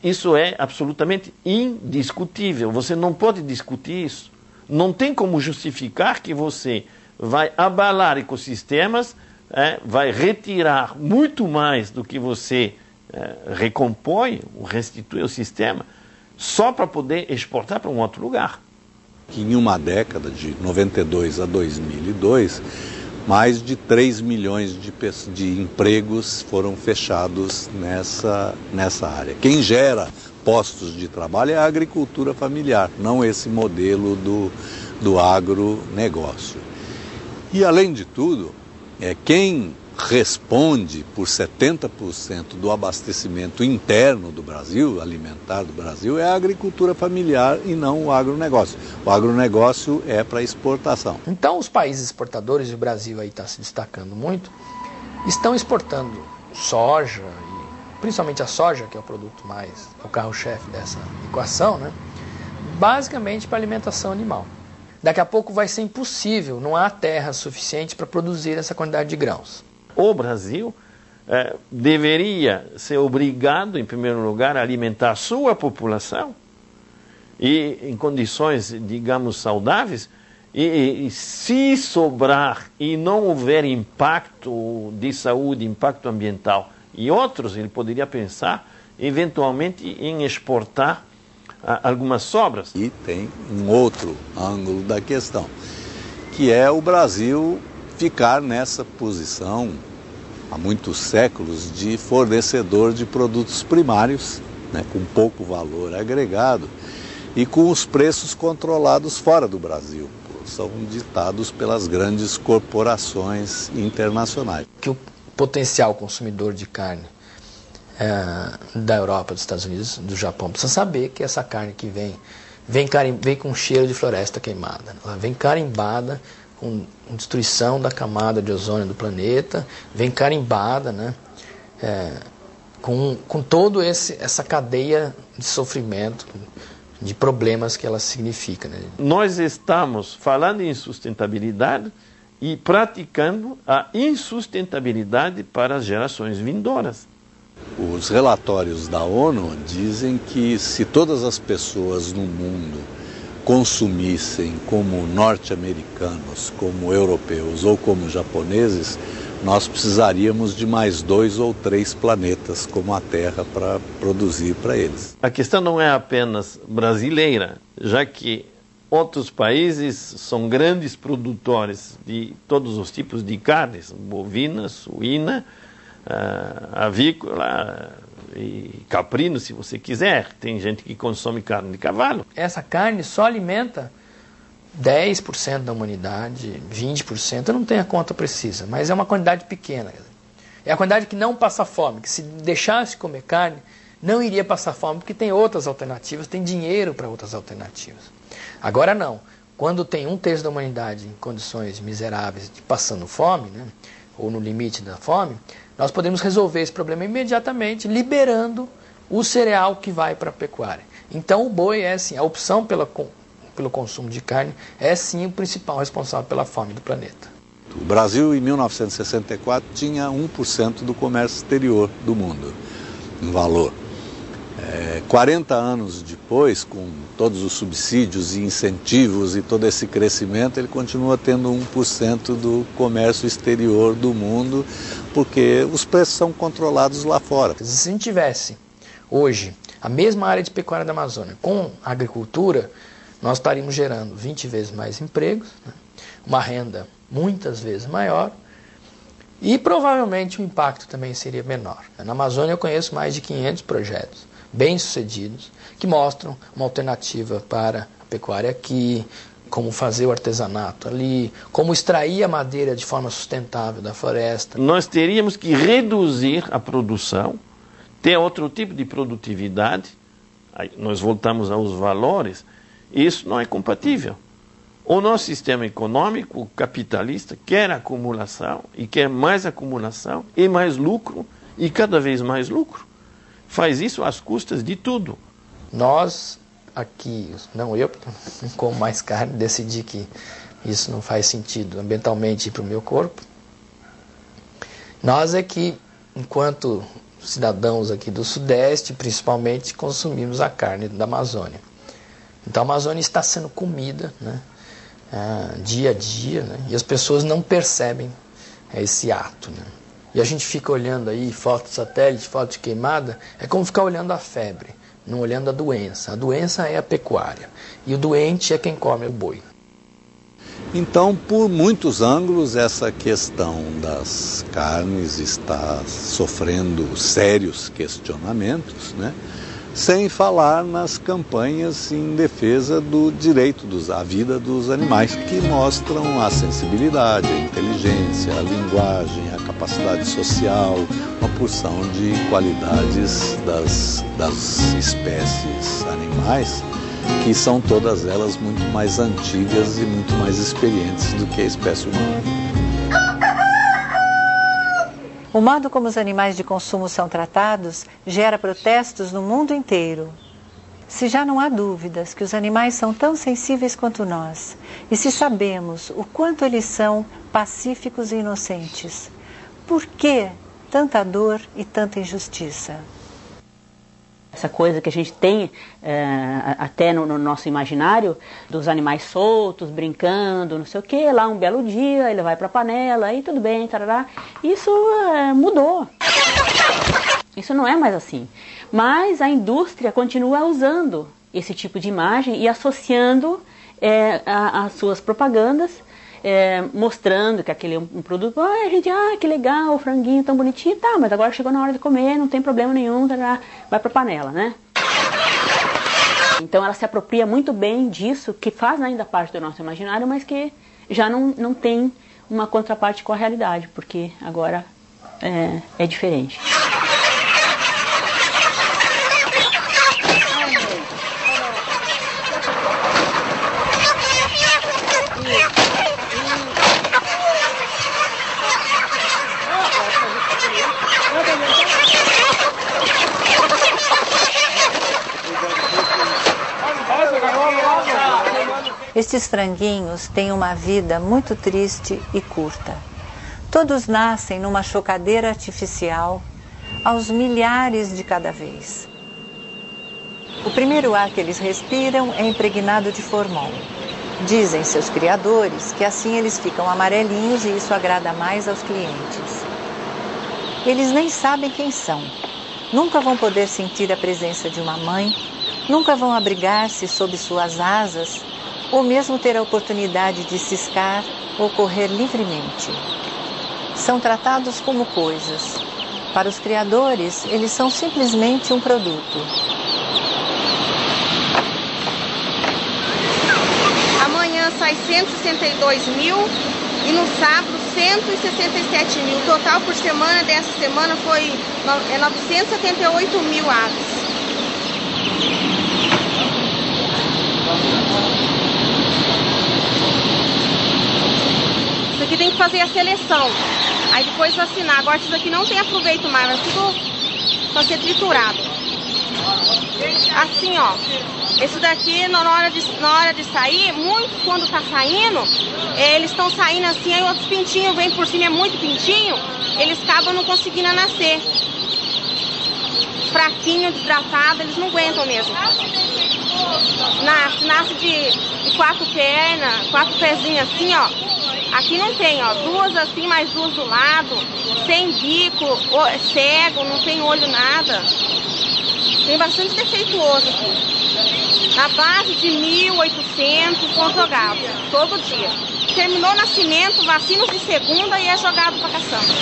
Isso é absolutamente indiscutível. Você não pode discutir isso. Não tem como justificar que você vai abalar ecossistemas, vai retirar muito mais do que você recompõe, restitui ao sistema, só para poder exportar para um outro lugar. Em uma década, de 92 a 2002, mais de 3 milhões de empregos foram fechados nessa área. Quem gera postos de trabalho é a agricultura familiar, não esse modelo do agronegócio. E, além de tudo, quem responde por 70% do abastecimento interno do Brasil, alimentar do Brasil, é a agricultura familiar e não o agronegócio. O agronegócio é para exportação. Então, os países exportadores, e o Brasil aí está se destacando muito, estão exportando soja, e principalmente a soja, que é o produto mais, o carro-chefe dessa equação, né? Basicamente para alimentação animal. Daqui a pouco vai ser impossível, não há terra suficiente para produzir essa quantidade de grãos. O Brasil deveria ser obrigado, em primeiro lugar, a alimentar a sua população e em condições, digamos, saudáveis, e se sobrar e não houver impacto de saúde, impacto ambiental e outros, ele poderia pensar, eventualmente, em exportar algumas sobras. E tem um outro ângulo da questão, que é o Brasil ficar nessa posição há muitos séculos de fornecedor de produtos primários, com pouco valor agregado e com os preços controlados fora do Brasil. São ditados pelas grandes corporações internacionais. Que o potencial consumidor de carne da Europa, dos Estados Unidos, do Japão, precisa saber que essa carne que vem com cheiro de floresta queimada. Ela vem carimbada com destruição da camada de ozônio do planeta, vem carimbada, com toda essa cadeia de sofrimento, de problemas que ela significa. Nós estamos falando em sustentabilidade e praticando a insustentabilidade para as gerações vindouras. Os relatórios da ONU dizem que se todas as pessoas no mundo consumissem como norte-americanos, como europeus ou como japoneses, nós precisaríamos de mais 2 ou 3 planetas como a Terra para produzir para eles. A questão não é apenas brasileira, já que outros países são grandes produtores de todos os tipos de carnes, bovina, suína, avícola e caprino, se você quiser. Tem gente que consome carne de cavalo. Essa carne só alimenta 10% da humanidade, 20%, eu não tenho a conta precisa, mas é uma quantidade pequena. É a quantidade que não passa fome, que se deixasse comer carne, não iria passar fome, porque tem outras alternativas, tem dinheiro para outras alternativas. Agora não. Quando tem 1/3 da humanidade em condições miseráveis, de passando fome, ou no limite da fome, nós podemos resolver esse problema imediatamente, liberando o cereal que vai para a pecuária. Então o boi é assim, a opção pelo consumo de carne é sim o principal responsável pela fome do planeta. O Brasil, em 1964, tinha 1% do comércio exterior do mundo, em valor. 40 anos depois, com todos os subsídios e incentivos e todo esse crescimento, ele continua tendo 1% do comércio exterior do mundo, porque os preços são controlados lá fora. Se a gente tivesse hoje a mesma área de pecuária da Amazônia com agricultura, nós estaríamos gerando 20 vezes mais empregos, uma renda muitas vezes maior e provavelmente o impacto também seria menor. Na Amazônia eu conheço mais de 500 projetos bem-sucedidos que mostram uma alternativa para a pecuária aqui, como fazer o artesanato ali, como extrair a madeira de forma sustentável da floresta. Nós teríamos que reduzir a produção, ter outro tipo de produtividade, aí nós voltamos aos valores. Isso não é compatível. O nosso sistema econômico capitalista quer acumulação e quer mais acumulação e mais lucro e cada vez mais lucro. Faz isso às custas de tudo. Nós aqui, não eu, não como mais carne, decidi que isso não faz sentido ambientalmente para o meu corpo. Nós é que, enquanto cidadãos aqui do Sudeste, principalmente, consumimos a carne da Amazônia. Então a Amazônia está sendo comida, né, dia a dia, né, e as pessoas não percebem esse ato, né. E a gente fica olhando aí foto de satélite, foto de queimada, é como ficar olhando a febre, não olhando a doença. A doença é a pecuária e o doente é quem come o boi. Então, por muitos ângulos, essa questão das carnes está sofrendo sérios questionamentos, né? Sem falar nas campanhas em defesa do direito à vida dos animais, que mostram a sensibilidade, a inteligência, a linguagem, a capacidade social, uma porção de qualidades das espécies animais, que são todas elas muito mais antigas e muito mais experientes do que a espécie humana. O modo como os animais de consumo são tratados gera protestos no mundo inteiro. Se já não há dúvidas que os animais são tão sensíveis quanto nós, e se sabemos o quanto eles são pacíficos e inocentes, por que tanta dor e tanta injustiça? Essa coisa que a gente tem até no nosso imaginário, dos animais soltos, brincando, não sei o que, lá um belo dia ele vai para a panela, aí tudo bem, tarará. Isso mudou. Isso não é mais assim. Mas a indústria continua usando esse tipo de imagem e associando as suas propagandas, mostrando que aquele é um produto, que legal, o franguinho tão bonitinho, tá, mas agora chegou na hora de comer, não tem problema nenhum, vai pra panela, né? Então ela se apropria muito bem disso, que faz ainda parte do nosso imaginário, mas que já não tem uma contraparte com a realidade, porque agora é diferente. Estes franguinhos têm uma vida muito triste e curta. Todos nascem numa chocadeira artificial, aos milhares de cada vez. O primeiro ar que eles respiram é impregnado de formol. Dizem seus criadores que assim eles ficam amarelinhos e isso agrada mais aos clientes. Eles nem sabem quem são. Nunca vão poder sentir a presença de uma mãe, nunca vão abrigar-se sob suas asas, ou mesmo ter a oportunidade de ciscar ou correr livremente. São tratados como coisas. Para os criadores, eles são simplesmente um produto. Amanhã sai 162 mil e no sábado 167 mil. O total por semana dessa semana foi 978 mil aves. Isso aqui tem que fazer a seleção, aí depois vacinar. Agora isso aqui não tem aproveito mais, vai tudo só ser triturado. Assim, ó, esse daqui na hora de sair, muitos quando tá saindo, eles estão saindo assim, aí outros pintinhos vêm por cima, é muito pintinho, eles acabam não conseguindo nascer. Fraquinho, desidratado, eles não aguentam mesmo. Nasce de 4 pernas, 4 pezinhos assim, ó. Aqui não tem, ó, 2 assim, mais 2 do lado, sem bico, cego, não tem olho, nada. Tem bastante defeituoso aqui. Na base de 1.800 são jogados, todo dia. Terminou o nascimento, vacinas de segunda e é jogado para caçamba.